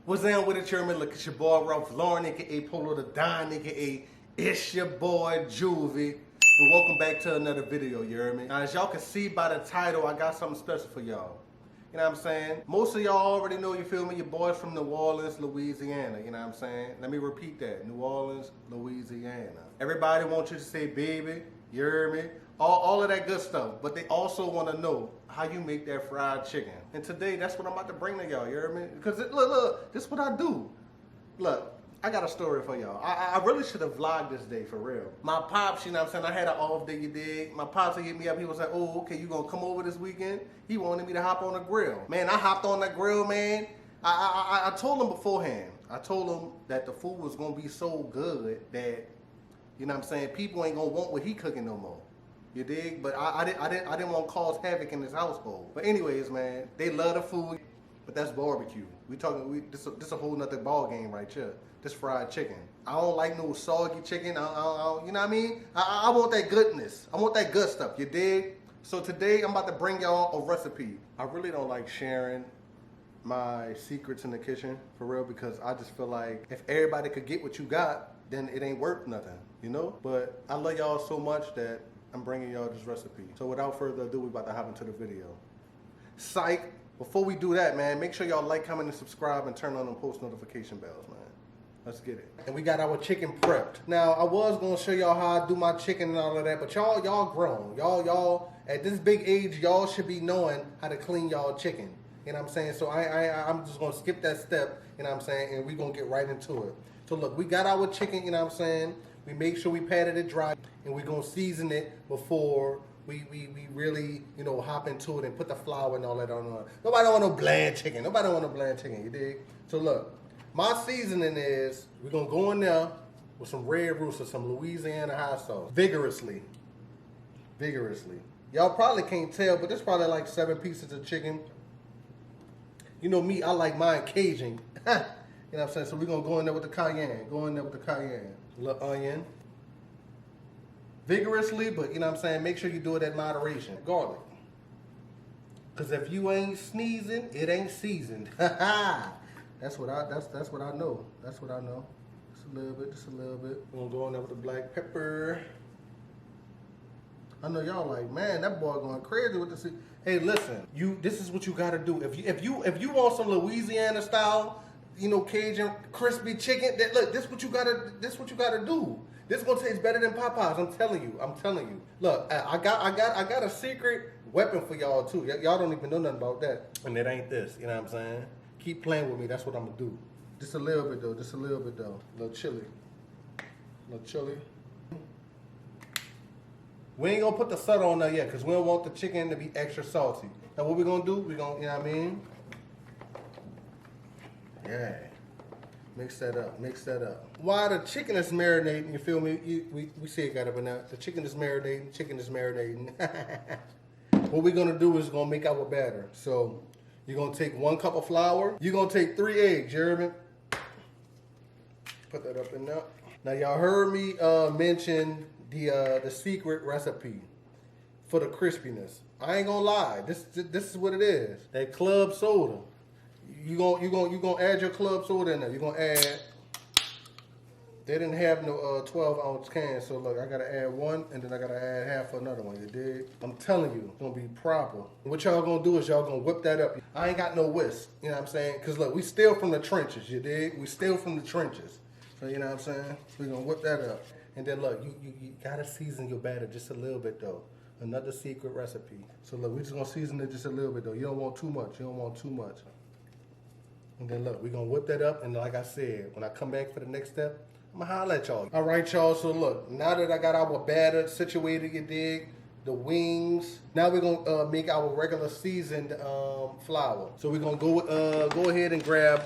What's down with it, Chairman? Look, it's your boy Ralph Lauren, aka Polo the Don, aka it's your boy Juvie. And welcome back to another video, you hear me? Now, as y'all can see by the title, I got something special for y'all. You know what I'm saying? Most of y'all already know, you feel me? Your boy's from New Orleans, Louisiana. You know what I'm saying? Let me repeat that. New Orleans, Louisiana. Everybody wants you to say baby, you hear me? All of that good stuff. But they also want to know how you make that fried chicken. And today, that's what I'm about to bring to y'all, you hear me? Because look, this is what I do. Look, I got a story for y'all. I really should have vlogged this day, for real. My pops, you know what I'm saying, I had an off day, you dig? My pops hit me up, he was like, oh, okay, you gonna come over this weekend? He wanted me to hop on the grill. Man, I hopped on the grill, man. I told him beforehand. I told him that the food was gonna be so good that, you know what I'm saying, people ain't gonna want what he cooking no more. You dig? But I didn't want to cause havoc in this household. But anyways, man, they love the food, but that's barbecue. This a whole nother ball game right here. This fried chicken. I don't like no soggy chicken. You know what I mean? I want that goodness. I want that good stuff. You dig? So today I'm about to bring y'all a recipe. I really don't like sharing my secrets in the kitchen, for real, because I just feel like if everybody could get what you got, then it ain't worth nothing, you know? But I love y'all so much that I'm bringing y'all this recipe. So without further ado, we're about to hop into the video. Psych! Before we do that, man, make sure y'all like, comment, and subscribe, and turn on them post notification bells, man. Let's get it. And we got our chicken prepped. Now, I was gonna show y'all how I do my chicken and all of that, but y'all grown. Y'all at this big age, y'all should be knowing how to clean y'all chicken. You know what I'm saying? So I'm just gonna skip that step, you know what I'm saying, and we're gonna get right into it. So look, we got our chicken, you know what I'm saying? We make sure we patted it dry, and we're gonna season it before we really, you know, hop into it and put the flour and all that on it. Nobody want no bland chicken. Nobody want no bland chicken, you dig? So look, my seasoning is, we're gonna go in there with some Red Rooster, some Louisiana hot sauce, vigorously. Y'all probably can't tell, but there's probably like 7 pieces of chicken. You know me, I like mine Cajun. You know what I'm saying? So we're gonna go in there with the cayenne. A little onion. Vigorously, but you know what I'm saying, make sure you do it at moderation. Garlic. Cause if you ain't sneezing, it ain't seasoned. That's what I know. Just a little bit. We're gonna go in there with the black pepper. I know y'all like, man, that boy going crazy with this. Hey, listen, this is what you gotta do. If you want some Louisiana style, you know, Cajun crispy chicken, look, this what you gotta do. This is gonna taste better than Popeyes. I'm telling you. Look, I got a secret weapon for y'all too. Y'all don't even know nothing about that. And it ain't this, you know what I'm saying? Keep playing with me, that's what I'm gonna do. Just a little bit though. A little chili. We ain't gonna put the salt on there yet, because we don't want the chicken to be extra salty. Now what we gonna do, you know what I mean? Yeah. Mix that up. While the chicken is marinating, you feel me? We see it got up in there. The chicken is marinating. What we're gonna do is gonna make our batter. So you're gonna take 1 cup of flour. You're gonna take 3 eggs, you hear me? Put that up in there. Now y'all heard me mention the secret recipe for the crispiness. I ain't gonna lie. This is what it is. That club soda. You gonna add your club soda in there. You're gonna add. They didn't have no 12-ounce can, so look, I gotta add 1, and then I gotta add half for another one. You dig? I'm telling you, it's gonna be proper. What y'all gonna do is y'all gonna whip that up. I ain't got no whisk. You know what I'm saying? Cause look, we still from the trenches. You dig? We still from the trenches. So you know what I'm saying? We gonna whip that up, and then look, you gotta season your batter just a little bit though. Another secret recipe. So look, we just gonna season it just a little bit though. You don't want too much. And then look, we're gonna whip that up, and like I said, when I come back for the next step, I'm gonna holler at y'all. All right, y'all, so look, now that I got our batter situated, you dig, the wings, now we're gonna make our regular seasoned flour. So we're gonna go ahead and grab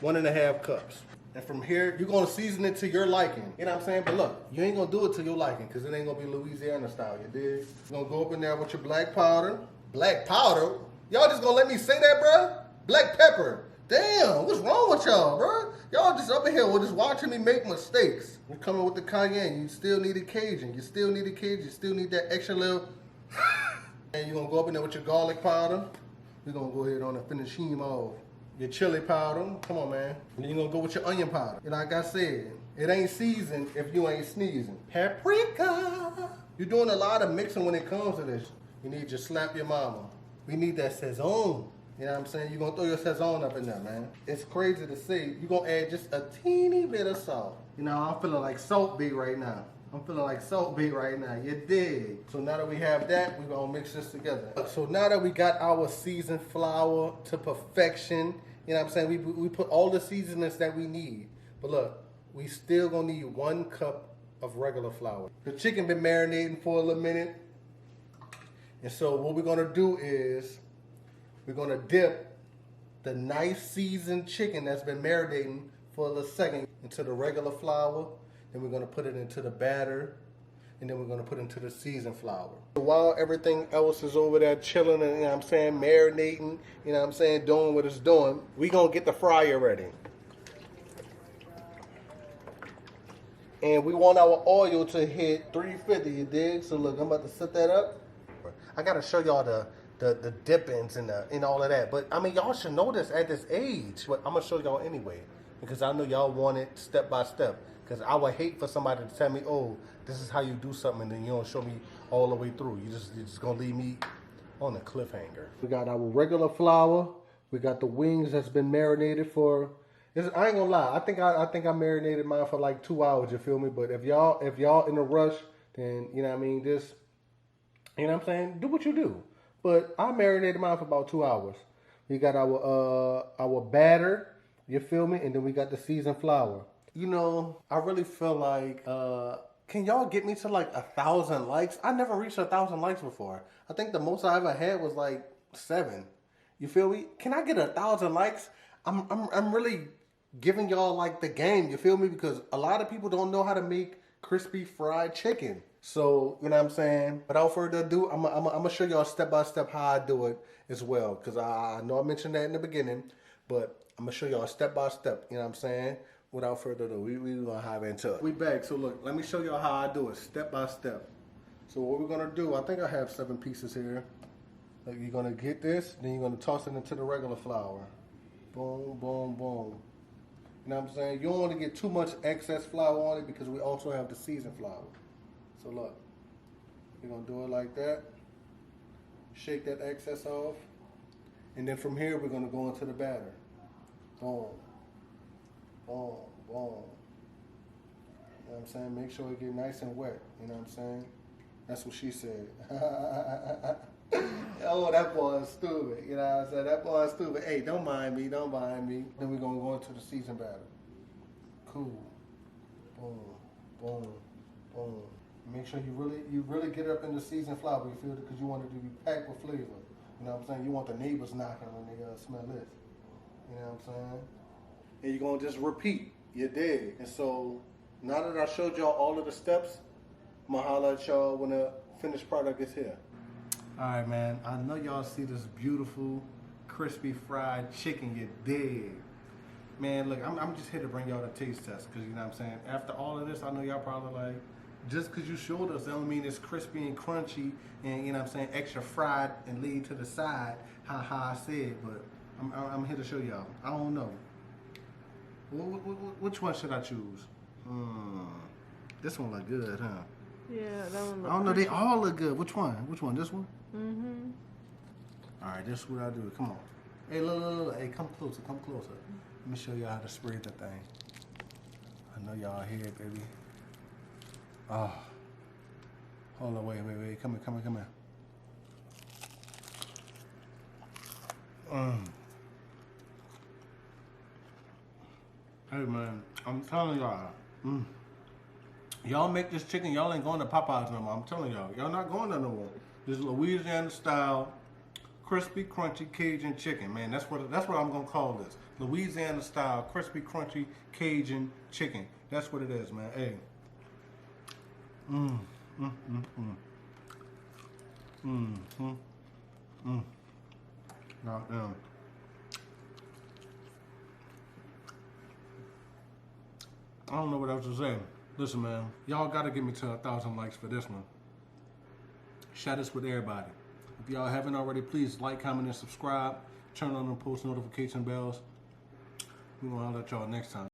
1.5 cups. And from here, you're gonna season it to your liking. You know what I'm saying? But look, you ain't gonna do it to your liking, because it ain't gonna be Louisiana style, you dig? You're gonna go up in there with your black powder. Black powder? Y'all just gonna let me say that, bruh? Black pepper. Damn, what's wrong with y'all, bro? Y'all just up in here just watching me make mistakes. We're coming with the cayenne. You still need a Cajun. You still need that extra little. And you're going to go up in there with your garlic powder. We're going to go ahead on and finish him off. your chili powder. Come on, man. And then you're gonna go with your onion powder. And like I said, it ain't seasoned if you ain't sneezing. Paprika. You're doing a lot of mixing when it comes to this. You need to slap your mama. We need that Sazon. You know what I'm saying? You're gonna throw your Sazon up in there, man. It's crazy to see. You're gonna add just a teeny bit of salt. You know, I'm feeling like Salt Bae right now. I'm feeling like Salt Bae right now. You dig? So now that we have that, we're gonna mix this together. So now that we got our seasoned flour to perfection, you know what I'm saying? We put all the seasonings that we need. But look, we still gonna need 1 cup of regular flour. The chicken been marinating for a little minute. And so what we're gonna do is we're gonna dip the nice seasoned chicken that's been marinating for a little second into the regular flour. Then we're gonna put it into the batter. And then we're gonna put it into the seasoned flour. While everything else is over there chilling and, you know what I'm saying, marinating, you know what I'm saying, doing what it's doing, we gonna get the fryer ready. And we want our oil to hit 350, you dig? So look, I'm about to set that up. I gotta show y'all the dippings and all of that. But I mean, y'all should know this at this age. But I'm gonna show y'all anyway, because I know y'all want it step by step. Because I would hate for somebody to tell me, oh, this is how you do something, and then you don't show me all the way through. You're just gonna leave me on a cliffhanger. We got our regular flour. We got the wings that's been marinated for. I ain't gonna lie. I think I marinated mine for like 2 hours. You feel me? But if y'all in a rush, then you know what I mean. Just, you know what I'm saying, do what you do. But I marinated mine for about 2 hours. We got our batter. You feel me? And then we got the seasoned flour. You know, I really feel like, can y'all get me to like 1,000 likes? I never reached 1,000 likes before. I think the most I ever had was like 7. You feel me? Can I get 1,000 likes? I'm really giving y'all like the game. You feel me? Because a lot of people don't know how to make crispy fried chicken. So, you know what I'm saying? Without further ado, I'm gonna show y'all step by step how I do it as well. Because I know I mentioned that in the beginning, but I'm gonna show y'all step by step. You know what I'm saying? Without further ado, we gonna hop into it. We back. So look, let me show y'all how I do it step by step. So what we're gonna do, I think I have 7 pieces here. Like, you're gonna get this, then you're gonna toss it into the regular flour. Boom, boom, boom. You know what I'm saying? You don't want to get too much excess flour on it because we also have the seasoned flour. So look, you're gonna do it like that. Shake that excess off. And then from here, we're gonna go into the batter. Boom. Boom, boom. You know what I'm saying? Make sure it get nice and wet. You know what I'm saying? That's what she said. Oh, that boy is stupid. You know what I'm saying? That boy is stupid. Hey, don't mind me. Don't mind me. Then we're going to go into the seasoned batter. Cool. Boom, boom, boom. Make sure you really get up in the seasoned flour. You feel it? Because you want it to be packed with flavor. You know what I'm saying? You want the neighbors knocking when they smell this. You know what I'm saying? And you're going to just repeat. You dig. And so, now that I showed y'all all of the steps, I'm going to holler at y'all when the finished product is here. Alright, man. I know y'all see this beautiful, crispy fried chicken. You dig. Man, look, I'm just here to bring y'all the taste test. Because, you know what I'm saying? After all of this, I know y'all probably like, just because you showed us, that don't mean it's crispy and crunchy and, you know what I'm saying, extra fried and laid to the side, how I said. But I'm here to show y'all. I don't know. Which one should I choose? This one look good, huh? Yeah, that one look I don't know, they all look good. Which one? Which one? This one? Mm-hmm. Alright, this is what I do. Come on. Hey, look. Hey, come closer, come closer. Let me show y'all how to spread the thing. I know y'all hear it, baby. Oh. Hold on, wait. Come here. Hey, man, I'm telling y'all. Y'all make this chicken, y'all ain't going to Popeyes no more. I'm telling y'all. Y'all not going there no more. This is Louisiana style, crispy, crunchy Cajun chicken, man. That's what I'm gonna call this. Louisiana style, crispy, crunchy Cajun chicken. That's what it is, man. Hey. Goddamn. I don't know what else to say. Listen, man, y'all gotta get me to 1,000 likes for this one. Share this with everybody. If y'all haven't already, please like, comment, and subscribe. Turn on the post notification bells. We gonna holler at y'all next time.